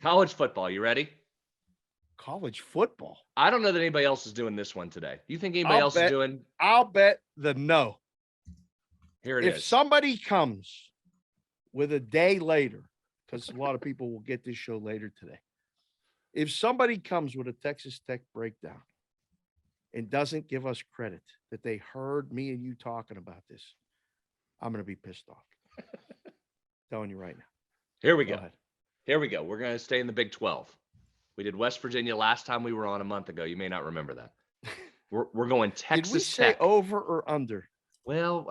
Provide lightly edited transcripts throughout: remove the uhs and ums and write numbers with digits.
College football. You ready? College football. I don't know that anybody else is doing this one today. You think anybody else is doing? I'll bet the no. Here it is. If somebody comes with a day later, because a lot of people will get this show later today. If somebody comes with a Texas Tech breakdown and doesn't give us credit that they heard me and you talking about this, I'm going to be pissed off. Telling you right now. Here we go. Here we go. We're going to stay in the Big 12. We did West Virginia last time we were on a month ago. You may not remember that. We're going Texas Did we say Tech. over or under? Well,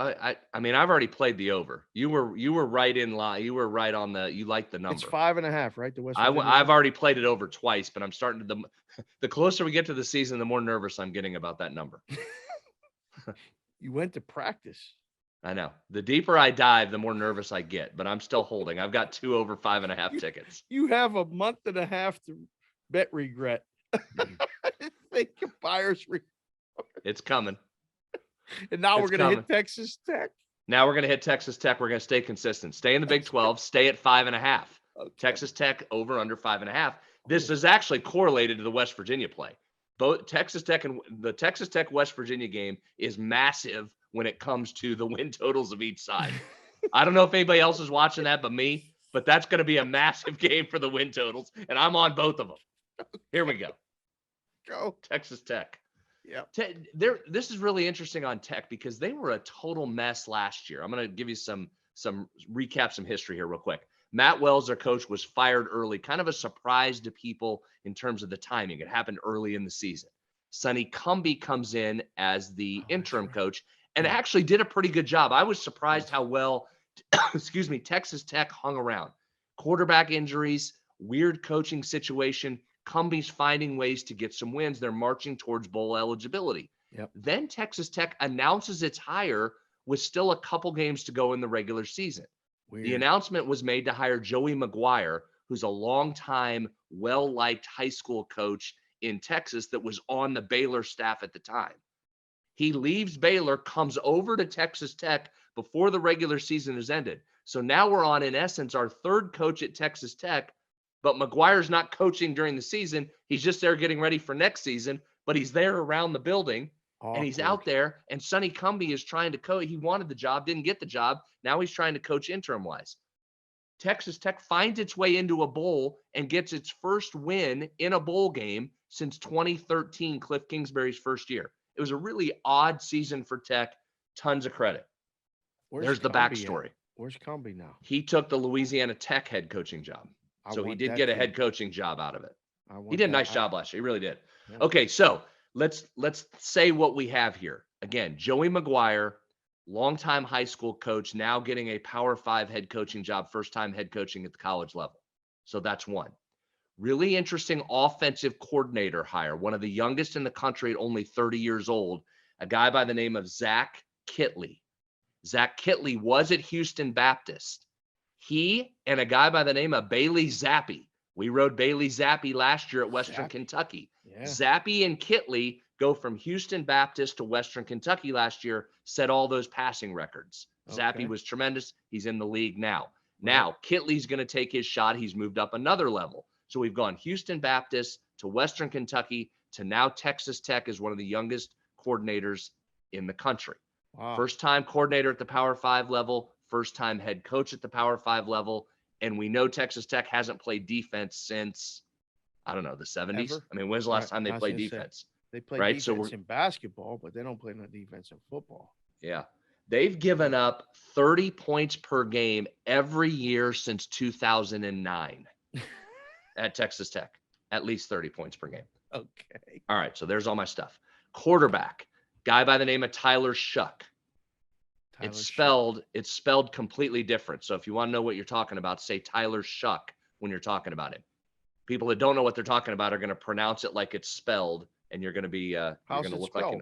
I mean, I've already played the over. You were right in line. You were right on you liked the number. It's 5.5, right? The West I've Virginia already played it over twice, but I'm starting to the closer we get to the season, the more nervous I'm getting about that number. You went to practice. I know. The deeper I dive, the more nervous I get, but I'm still holding. I've got 2 over 5.5 tickets. You have a month and a half to bet regret. Think of buyer's regret. It's coming. And now we're going to hit Texas Tech. Now we're going to hit Texas Tech. We're going to stay consistent. Stay in the Big 12. Stay at 5.5. Okay. Texas Tech over under 5.5. This is actually correlated to the West Virginia play. Both Texas Tech and the Texas Tech West Virginia game is massive when it comes to the win totals of each side. I don't know if anybody else is watching that but me, but that's going to be a massive game for the win totals, and I'm on both of them. Here we go. Go. Texas Tech. Yeah. This is really interesting on Tech because they were a total mess last year. I'm going to give you some recap, some history here real quick. Matt Wells, their coach, was fired early, kind of a surprise to people in terms of the timing. It happened early in the season. Sonny Cumbie comes in as the interim coach and actually did a pretty good job. I was surprised how well, Texas Tech hung around. Quarterback injuries, weird coaching situation. Cumbie's finding ways to get some wins. They're marching towards bowl eligibility. Yep. Then Texas Tech announces its hire with still a couple games to go in the regular season. Weird. The announcement was made to hire Joey McGuire, who's a longtime, well-liked high school coach in Texas that was on the Baylor staff at the time. He leaves Baylor, comes over to Texas Tech before the regular season has ended. So now we're on, in essence, our third coach at Texas Tech, but McGuire's not coaching during the season. He's just there getting ready for next season, but he's there around the building. Awkward. And he's out there, and Sonny Cumbie is trying to coach. He wanted the job, didn't get the job. Now he's trying to coach interim-wise. Texas Tech finds its way into a bowl and gets its first win in a bowl game since 2013, Cliff Kingsbury's first year. It was a really odd season for Tech. Tons of credit. There's the backstory. Where's Cumbie now? He took the Louisiana Tech head coaching job. So he did get a head coaching job out of it. He did a nice job last year. He really did. Yeah. Okay, so let's say what we have here. Again, Joey McGuire, longtime high school coach, now getting a Power 5 head coaching job, first time head coaching at the college level. So that's one. Really interesting offensive coordinator hire, one of the youngest in the country at only 30 years old, a guy by the name of Zach Kittley. Zach Kittley was at Houston Baptist. He and a guy by the name of Bailey Zappi. We rode Bailey Zappi last year at Western Kentucky. Yeah. Zappi and Kittley go from Houston Baptist to Western Kentucky last year, set all those passing records. Okay. Zappi was tremendous. He's in the league now. Now, Kittley's going to take his shot. He's moved up another level. So we've gone Houston Baptist to Western Kentucky to now Texas Tech is one of the youngest coordinators in the country. Wow. First time coordinator at the Power 5 level, first time head coach at the Power 5 level. And we know Texas Tech hasn't played defense since, I don't know, the 70s. Ever? I mean, when's the last time they played defense? They play defense in basketball, but they don't play no defense in football. Yeah. They've given up 30 points per game every year since 2009 at Texas Tech. At least 30 points per game. Okay. All right, so there's all my stuff. Quarterback, guy by the name of Tyler Shuck. It's spelled completely different. So if you want to know what you're talking about, say Tyler Shuck when you're talking about him. People that don't know what they're talking about are going to pronounce it like it's spelled, and you're going to be you're going to look spelled?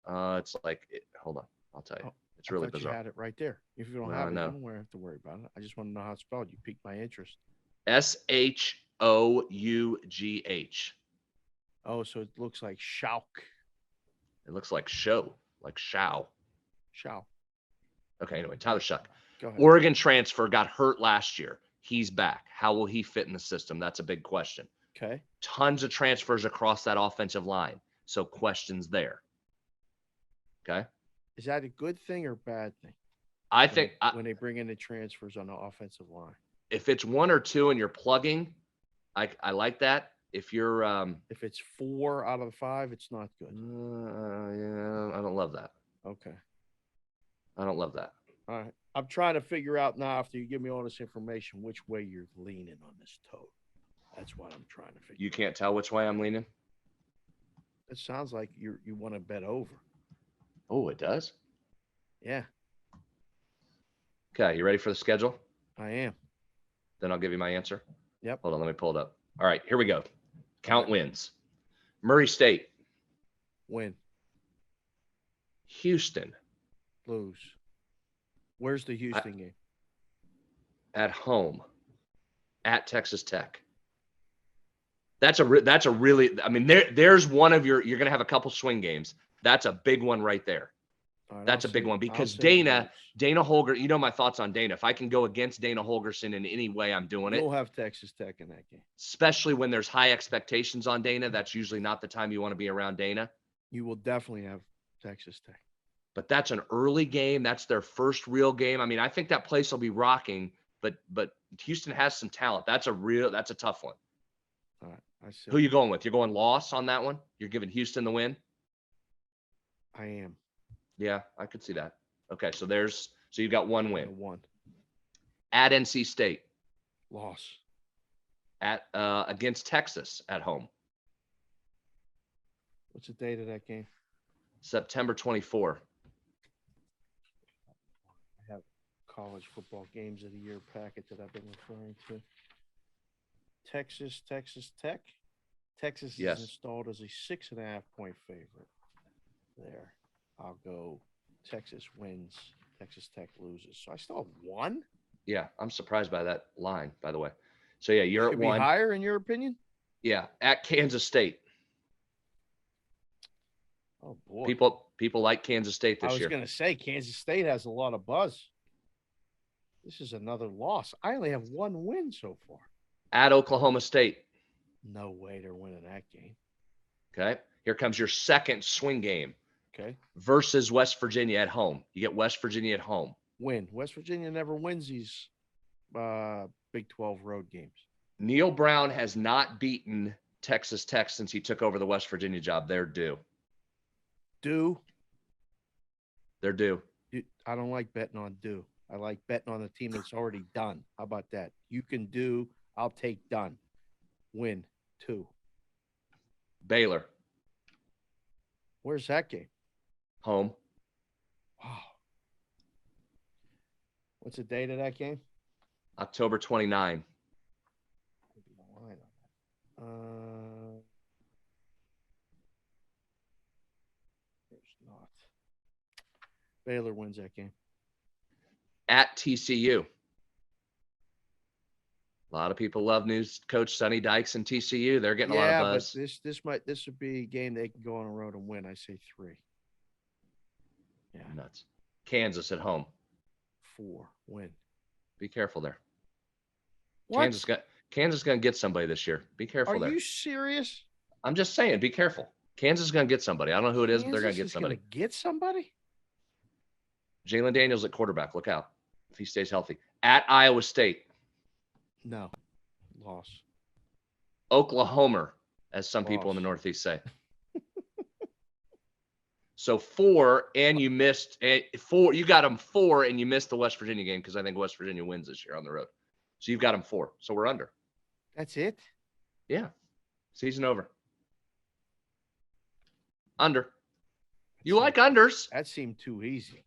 Like it's like hold on, I'll tell you. It's really bizarre. You had it right there. If you don't have it, I don't have to worry about it. I just want to know how it's spelled. You piqued my interest. Shough. Oh, so it looks like Shauk. It looks like show, like Shao. Shao. Okay, anyway, Tyler Shuck. Oregon transfer, got hurt last year. He's back. How will he fit in the system? That's a big question. Okay. Tons of transfers across that offensive line. So questions there. Okay. Is that a good thing or bad thing? I think when they bring in the transfers on the offensive line, if it's 1 or 2 and you're plugging, I like that. If you're if it's 4 out of 5, it's not good. Yeah, I don't love that. Okay. I don't love that. All right. I'm trying to figure out now, after you give me all this information, which way you're leaning on this total. That's what I'm trying to figure. You can't tell which way I'm leaning? It sounds like you want to bet over. Oh, it does? Yeah. Okay, you ready for the schedule? I am. Then I'll give you my answer. Yep. Hold on, let me pull it up. All right, here we go. Count wins. Murray State. Win. Houston. Lose. Where's the Houston game? At home. At Texas Tech. That's a really, I mean, there's one of you're going to have a couple swing games. That's a big one right there. Right, That's a big one because Dana Holger, you know my thoughts on Dana. If I can go against Dana Holgerson in any way, I'm doing it. You'll have Texas Tech in that game. Especially when there's high expectations on Dana. That's usually not the time you want to be around Dana. You will definitely have Texas Tech. But that's an early game. That's their first real game. I mean, I think that place will be rocking, but Houston has some talent. That's a tough one. All right, I see. Who are you going with? You're going loss on that one? You're giving Houston the win? I am. Yeah, I could see that. Okay, so you've got one win. One. At NC State. Loss. At against Texas at home. What's the date of that game? September 24. I have college football games of the year packet that I've been referring to. Texas Tech. Texas is installed as a 6.5 point favorite. There. I'll go Texas wins. Texas Tech loses. So I still have one? Yeah, I'm surprised by that line, by the way. So, yeah, you're Should at one. Be higher in your opinion? Yeah, at Kansas State. Oh, boy. People like Kansas State this year. I was going to say Kansas State has a lot of buzz. This is another loss. I only have one win so far. At Oklahoma State. No way they're winning that game. Okay. Here comes your second swing game. Okay. Versus West Virginia at home. You get West Virginia at home. Win. West Virginia never wins these Big 12 road games. Neil Brown has not beaten Texas Tech since he took over the West Virginia job. They're due. They're due. I don't like betting on due. I like betting on a team that's already done. How about that? You can do. I'll take done. Win. 2. Baylor. Where's that game? Home. Wow. What's the date of that game? October 29. There's not. Baylor wins that game. At TCU. A lot of people love new coach Sonny Dykes and TCU. They're getting a lot of buzz. But this would be a game they can go on the road and win. I say 3. Yeah. Nuts. Kansas at home. 4. Win. Be careful there. What? Kansas is going to get somebody this year. Be careful there. Are you serious? I'm just saying, be careful. Kansas is going to get somebody. I don't know who it is, but they're going to get somebody. Get somebody? Jalen Daniels at quarterback. Look out if he stays healthy. At Iowa State. No. Loss. Oklahoma, as some people in the Northeast say. So 4, and you missed 4. You got them 4, and you missed the West Virginia game because I think West Virginia wins this year on the road. So you've got them 4. So we're under. That's it? Yeah. Season over. Under. You like unders? That seemed too easy.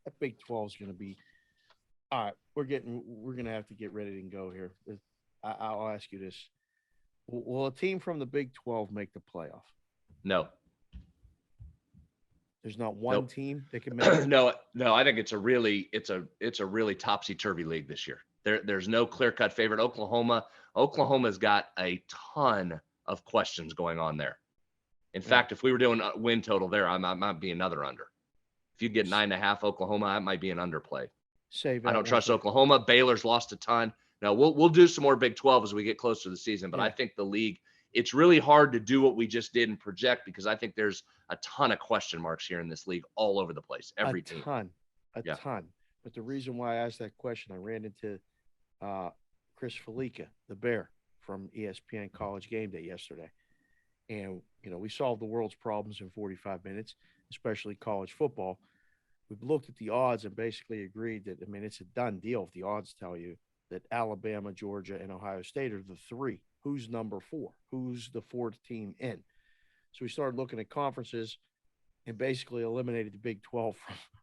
That Big 12 is going to be. All right, we're going to have to get ready and go here. I'll ask you this. Will a team from the Big 12 make the playoff? No. There's not one team that can make it? No, I think it's a really topsy-turvy league this year. There's no clear-cut favorite. Oklahoma's got a ton of questions going on there. In fact, if we were doing a win total there, I might be another under. If you get 9.5 Oklahoma, that might be an underplay. save. I don't trust Oklahoma. Baylor's lost a ton. Now we'll do some more Big 12 as we get closer to the season, but I think the league, it's really hard to do what we just did and project, because I think there's a ton of question marks here in this league all over the place. Every team. A ton. But the reason why I asked that question, I ran into Chris Felica, the Bear from ESPN College Game Day yesterday. And, we solved the world's problems in 45 minutes, especially college football. We've looked at the odds and basically agreed that, it's a done deal if the odds tell you that Alabama, Georgia, and Ohio State are the three. Who's number 4? Who's the 4th team in? So we started looking at conferences and basically eliminated the Big 12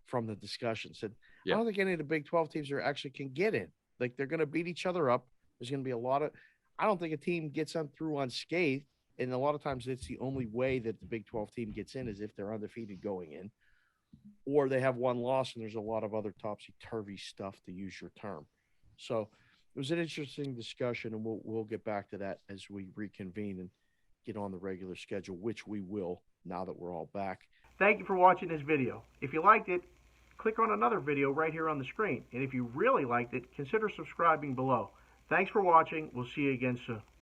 from the discussion. Said, I don't think any of the Big 12 teams actually can get in. Like, they're going to beat each other up. There's going to be a lot of – I don't think a team gets through unscathed. And a lot of times it's the only way that the Big 12 team gets in is if they're undefeated going in, or they have one loss and there's a lot of other topsy-turvy stuff, to use your term. So it was an interesting discussion, and we'll get back to that as we reconvene and get on the regular schedule, which we will now that we're all back. Thank you for watching this video. If you liked it, click on another video right here on the screen. And if you really liked it, consider subscribing below. Thanks for watching. We'll see you again soon.